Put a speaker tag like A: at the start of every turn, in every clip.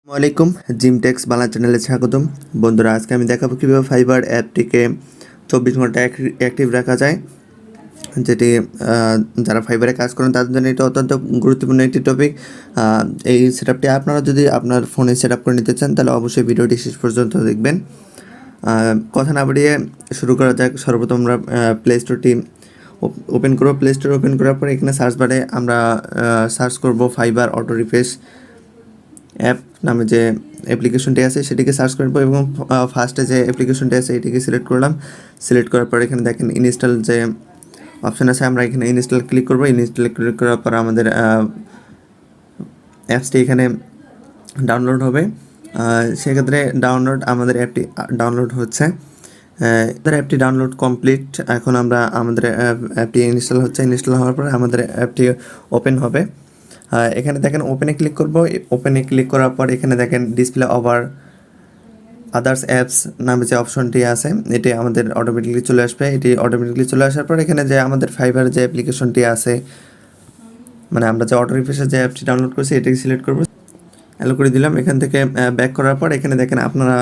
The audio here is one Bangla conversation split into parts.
A: আসসালামাইকুম জিম টেক্স বাংলা চ্যানেলে স্বাগতম। বন্ধুরা, আজকে আমি দেখাবো কীভাবে ফাইবার অ্যাপটিকে 24 ঘন্টা অ্যাক্টিভ রাখা যায়, যেটি যারা ফাইবারে কাজ করেন তাদের জন্য এটা অত্যন্ত গুরুত্বপূর্ণ একটি টপিক। এই সেটআপটি আপনারা যদি আপনার ফোনে সেট আপ করে নিতে চান তাহলে অবশ্যই ভিডিওটি শেষ পর্যন্ত দেখবেন। কথা না বাড়িয়ে শুরু করা যাক। সর্বপ্রথম আমরা প্লে স্টোরটি ওপেন করবো। প্লে স্টোর ওপেন করার পরে এখানে সার্চ বারে আমরা সার্চ করব ফাইবার অটো রিফ্রেশ অ্যাপ নামে যে অ্যাপ্লিকেশনটি আছে সেটিকে সার্চ করবো এবং ফার্স্টে যে অ্যাপ্লিকেশনটি আছে এটিকে সিলেক্ট করলাম। সিলেক্ট করার পর এখানে দেখেন ইনস্টল যে অপশান আছে, আমরা এখানে ইনস্টল ক্লিক করবো। ইনস্টল ক্লিক করার পর আমাদের অ্যাপসটি এখানে ডাউনলোড হবে। সেক্ষেত্রে আমাদের অ্যাপটি ডাউনলোড হচ্ছে। অ্যাপটি ডাউনলোড কমপ্লিট। এখন আমাদের অ্যাপটি ইনস্টল হচ্ছে। ইনস্টল হওয়ার পরে আমাদের অ্যাপটি ওপেন হবে। এখানে দেখেন ওপেনে ক্লিক করব। ওপেনে ক্লিক করার পর এখানে দেখেন ডিসপ্লে ওভার আদার্স অ্যাপস নামে যে অপশনটি আছে এটি আমাদের অটোমেটিকলি চলে আসবে। এটি অটোমেটিকলি চলে আসার পর এখানে যে আমাদের ফাইবার যে অ্যাপ্লিকেশনটি আছে, মানে আমরা যে অটো রিফ্রেশের যে অ্যাপটি ডাউনলোড করছি এটাকে সিলেক্ট করব, অ্যালো করে দিলাম। এখান থেকে ব্যাক করার পর এখানে দেখেন আপনারা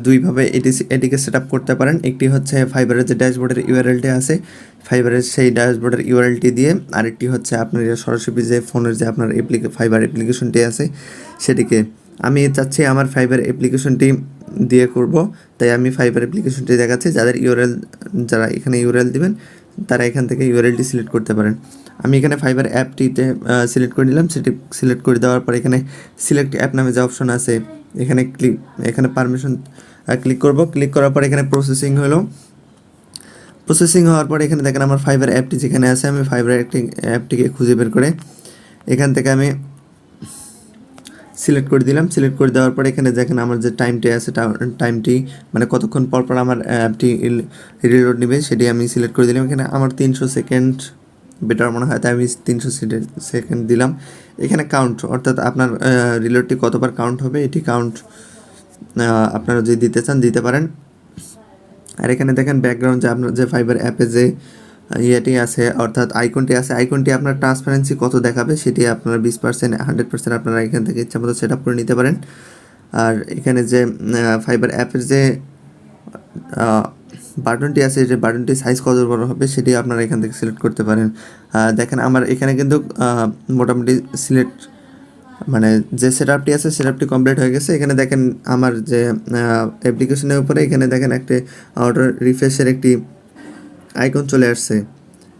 A: দুইভাবে এটিকে সেট আপ করতে পারেন। একটি হচ্ছে ফাইবারের যে ড্যাশবোর্ডের ইউআরএলটি আছে, ফাইবারের সেই ড্যাশবোর্ডের ইউআরএলটি দিয়ে, আরেকটি হচ্ছে আপনার সরাসরি যে ফোনের যে আপনার ফাইবার অ্যাপ্লিকেশনটি আছে সেটিকে। আমি চাচ্ছি আমার ফাইবার অ্যাপ্লিকেশনটি দিয়ে করব, তাই আমি ফাইবার অ্যাপ্লিকেশনটি দেখাচ্ছি। যারা এখানে ইউআরএল দিবেন তারা এখান থেকে ইউআরএলটি সিলেক্ট করতে পারেন। আমি এখানে ফাইবার অ্যাপটিতে সিলেক্ট করে নিলাম। সেটি সিলেক্ট করে দেওয়ার পর এখানে সিলেক্ট অ্যাপ নামে যে অপশন আছে এখানে পারমিশন ক্লিক করব। ক্লিক করার পর এখানে প্রসেসিং হলো। প্রসেসিং হওয়ার পর এখানে দেখেন আমার ফাইবার অ্যাপটি যেখানে আছে, আমি ফাইবার অ্যাপটিকে খুঁজে বের করে এখান থেকে আমি সিলেক্ট করে দিলাম। সিলেক্ট করে দেওয়ার পরে এখানে দেখেন আমার যে টাইমটি আছে, টাইমটি মানে কতক্ষণ পর পর আমার অ্যাপটি রিলোড নেবে সেটি আমি সিলেক্ট করে দিলাম। এখানে আমার 300 সেকেন্ড বেটার মনে হয়, তাই আমি 300 সেকেন্ড দিলাম। এখানে কাউন্ট, অর্থাৎ আপনার রিলোডটি কতবার কাউন্ট হবে এটি কাউন্ট আপনারা যদি দিতে চান দিতে পারেন। আর এখানে দেখেন ব্যাকগ্রাউন্ড যে আপনার যে ফাইবার অ্যাপে যে ইয়েটি আছে, অর্থাৎ আইকনটি আছে, আইকনটি আপনার ট্রান্সপারেন্সি কত দেখাবে সেটি আপনারা 20%, 100% আপনারা এখান থেকে ইচ্ছা মতো সেট আপ করে নিতে পারেন। আর এখানে যে ফাইবার অ্যাপের যে বাটনটি আছে, যে বাটনটি সাইজ কত বড় হবে সেটি আপনারা এখান থেকে সিলেক্ট করতে পারেন। দেখেন আমার এখানে কিন্তু মোটামুটি মানে যে সেটআপটি আছে সেটআপটি কমপ্লিট হয়ে গেছে। এখানে দেখেন আমার যে অ্যাপ্লিকেশনের উপরে এখানে দেখেন একটি অটো রিফ্রেশের একটি আইকন চলে আসছে।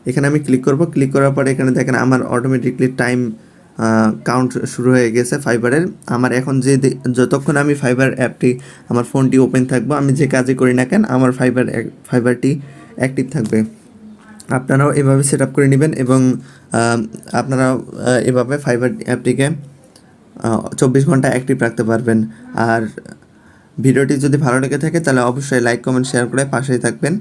A: এখানে আমি ক্লিক করব। ক্লিক করার পরে এখানে দেখেন আমার অটোমেটিকলি টাইম কাউন্ট শুরু হয়ে গেছে ফাইবারের। আমার এখন যতক্ষণ আমি ফাইবার অ্যাপটি আমার ফোনটি ওপেন থাকবো, আমি যে কাজে করি না কেন আমার ফাইবারটি অ্যাক্টিভ থাকবে। আপনারাও এভাবে সেট আপ করে নেবেন এবং আপনারাও এভাবে ফাইবার অ্যাপটিকে 24 ঘন্টা অ্যাক্টিভ রাখতে পারবেন। আর ভিডিওটি যদি ভালো লেগে থাকে তাহলে অবশ্যই লাইক, কমেন্ট, শেয়ার করে পাশেই থাকবেন।